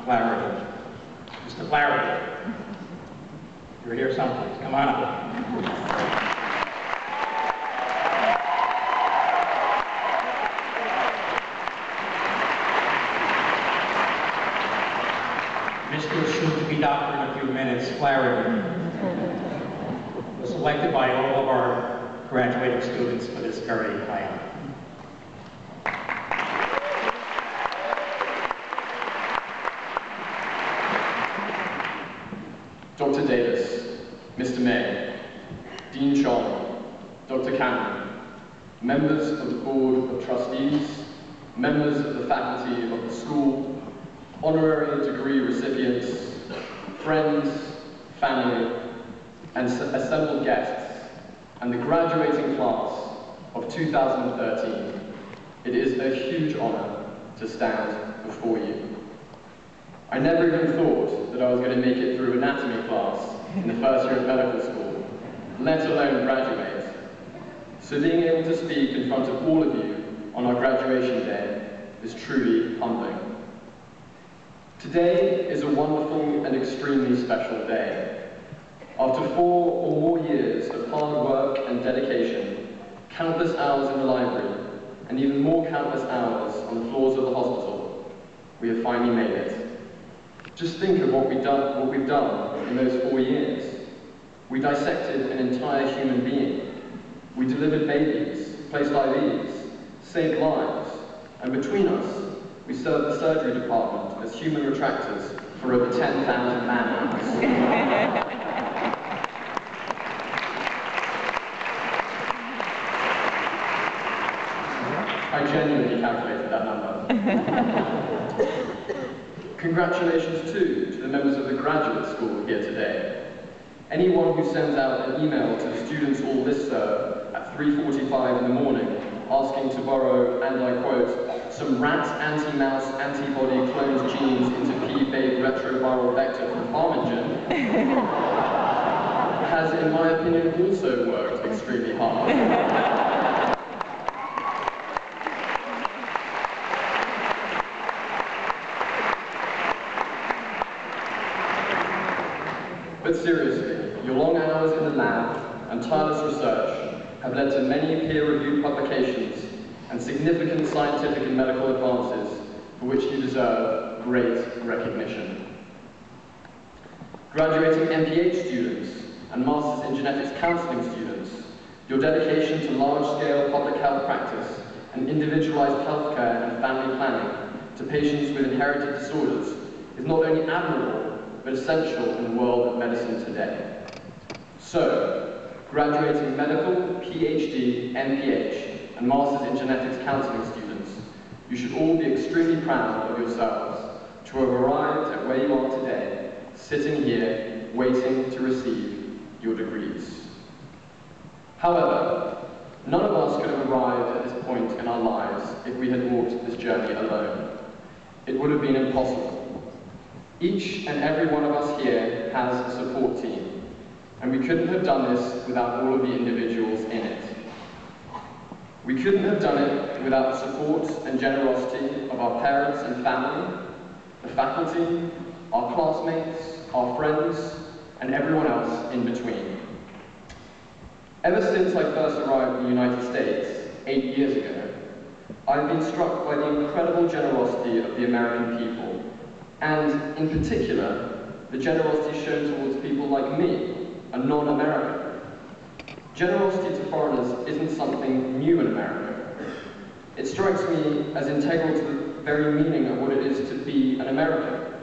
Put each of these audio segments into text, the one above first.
Flaherty. Mr. Flaherty, you're here someplace. Come on up. Mr. Soon-to-be Doctor in a few minutes, Flaherty, was selected by all of our graduating students for this very high honor. Dr. Davis, Mr. May, Dean Chong, Dr. Cameron, members of the Board of Trustees, members of the faculty of the school, honorary degree recipients, friends, family, and assembled guests, and the graduating class of 2013, it is a huge honor to stand before you. I never even thought that I was going to make it through anatomy class in the first year of medical school, let alone graduate. So being able to speak in front of all of you on our graduation day is truly humbling. Today is a wonderful and extremely special day. After 4 or more years of hard work and dedication, countless hours in the library, and even more countless hours on the floors of the hospital, we have finally made it. Just think of what we've done in those 4 years. We dissected an entire human being. We delivered babies, placed IVs, saved lives, and between us, we served the surgery department as human retractors for over 10,000 man-hours. I genuinely calculated that number. Congratulations too to the members of the graduate school here today. Anyone who sends out an email to the students' all listserv at 3:45 in the morning asking to borrow, and I quote, some rat anti-mouse antibody cloned genes into P-bait retroviral vector from Farmingen has, in my opinion, also worked extremely hard. But seriously, your long hours in the lab and tireless research have led to many peer-reviewed publications and significant scientific and medical advances for which you deserve great recognition. Graduating MPH students and Masters in Genetics Counseling students, your dedication to large-scale public health practice and individualized healthcare and family planning to patients with inherited disorders is not only admirable, but essential in the world of medicine today. So, graduating medical, PhD, MPH, and Masters in Genetics Counseling students, you should all be extremely proud of yourselves to have arrived at where you are today, sitting here, waiting to receive your degrees. However, none of us could have arrived at this point in our lives if we had walked this journey alone. It would have been impossible. Each and every one of us here has a support team, and we couldn't have done this without all of the individuals in it. We couldn't have done it without the support and generosity of our parents and family, the faculty, our classmates, our friends, and everyone else in between. Ever since I first arrived in the United States 8 years ago, I've been struck by the incredible generosity of the American people, and, in particular, the generosity shown towards people like me, a non-American. Generosity to foreigners isn't something new in America. It strikes me as integral to the very meaning of what it is to be an American.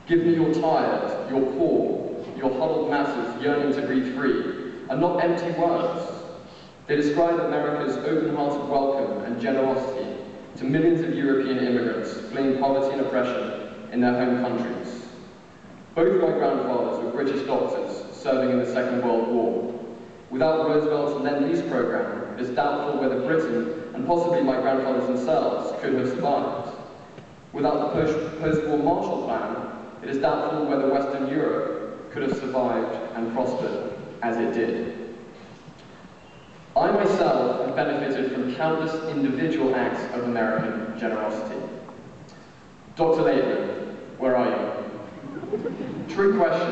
Give me your tired, your poor, your huddled masses yearning to breathe free, are not empty words. They describe America's open-hearted welcome and generosity to millions of European immigrants fleeing poverty and oppression in their home countries. Both my grandfathers were British doctors serving in the Second World War. Without Roosevelt's Lend-Lease program, it is doubtful whether Britain, and possibly my grandfathers themselves, could have survived. Without the post-war Marshall Plan, it is doubtful whether Western Europe could have survived and prospered as it did. I myself have benefited from countless individual acts of American generosity. Dr. Laidman, where Trick question.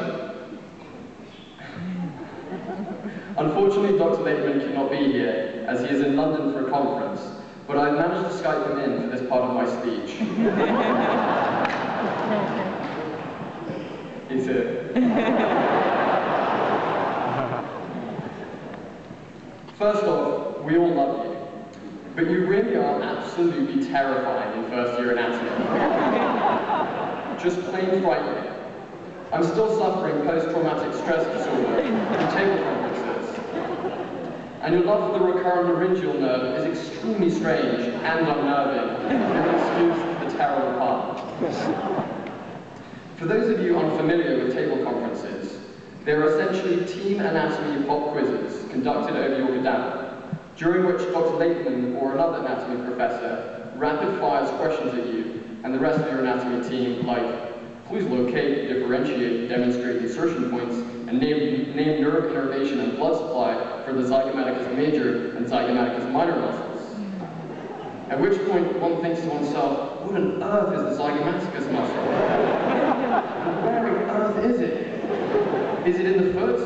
Unfortunately, Dr. Lakeman cannot be here, as he is in London for a conference, but I've managed to Skype him in for this part of my speech. He's here. First off, we all love you, but you really are absolutely terrifying in first year anatomy. Just plain frightening. I'm still suffering post-traumatic stress disorder from table conferences. And your love for the recurrent laryngeal nerve is extremely strange and unnerving, and excuse the terrible pun. For those of you unfamiliar with table conferences, they're essentially team anatomy pop quizzes conducted over your cadaver, during which Dr. Lakeman or another anatomy professor rapid fires questions at you, and the rest of your anatomy team, like, please locate, differentiate, demonstrate insertion points, and name nerve innervation and blood supply for the zygomaticus major and zygomaticus minor muscles. At which point one thinks to oneself, what on earth is the zygomaticus muscle? And where on earth is it? Is it in the foot?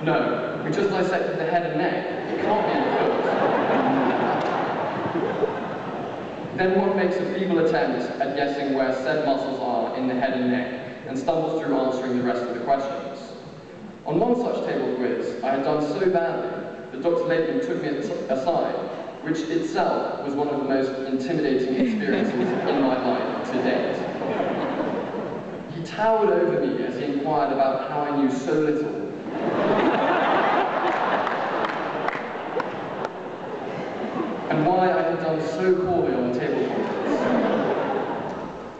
No, we just dissected the head and neck. It can't be in the foot. Then one makes a feeble attempt at guessing where said muscles are in the head and neck, and stumbles through answering the rest of the questions. On one such table quiz, I had done so badly that Dr. Lakeman took me aside, which itself was one of the most intimidating experiences in my life to date. He towered over me as he inquired about how I knew so little. And why I had done so poorly on the table conference.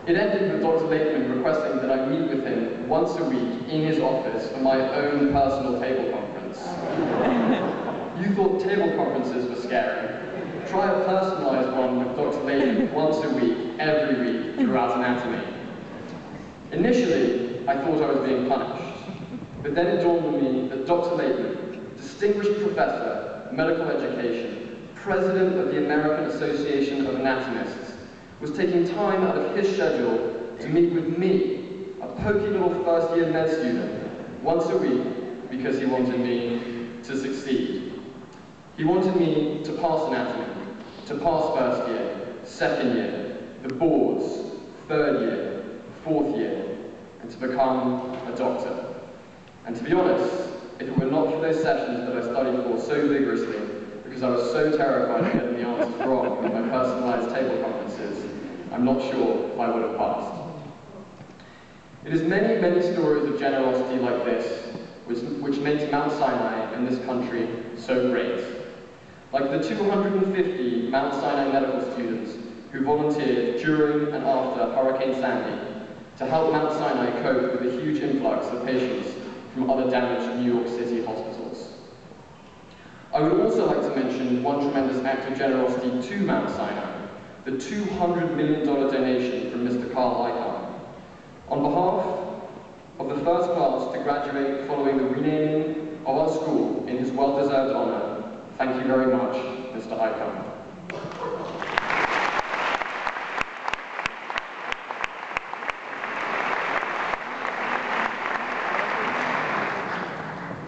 It ended with Dr. Lakeman requesting that I meet with him once a week in his office for my own personal table conference. You thought table conferences were scary. Try a personalized one with Dr. Lakeman once a week, every week, throughout anatomy. Initially, I thought I was being punished, but then it dawned on me that Dr. Lakeman, distinguished professor, medical education, president of the American Association of Anatomists, was taking time out of his schedule to meet with me, a pokey little first-year med student, once a week because he wanted me to succeed. He wanted me to pass anatomy, to pass first year, second year, the boards, third year, fourth year, and to become a doctor. And to be honest, if it were not for those sessions that I studied for so vigorously, because I was so terrified of getting the answers wrong in my personalized table conferences, I'm not sure if I would have passed. It is many, many stories of generosity like this which makes Mount Sinai and this country so great. Like the 250 Mount Sinai medical students who volunteered during and after Hurricane Sandy to help Mount Sinai cope with the huge influx of patients from other damaged New York City hospitals. I would also like to mention one tremendous act of generosity to Mount Sinai, the $200 million donation from Mr. Icahn. On behalf of the first class to graduate following the renaming of our school in his well-deserved honor, thank you very much, Mr. Icahn.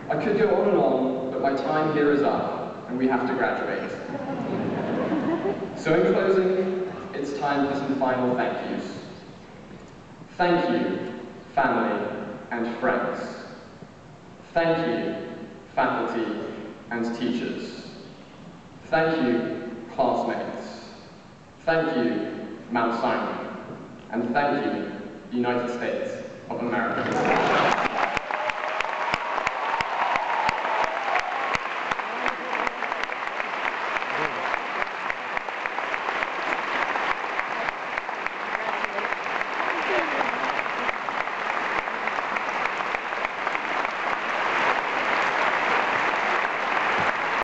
I could go on and on, but my time here is up, and we have to graduate. So in closing, it's time for some final thank yous. Thank you, family and friends. Thank you, faculty and teachers. Thank you, classmates. Thank you, Mount Sinai. And thank you, United States of America.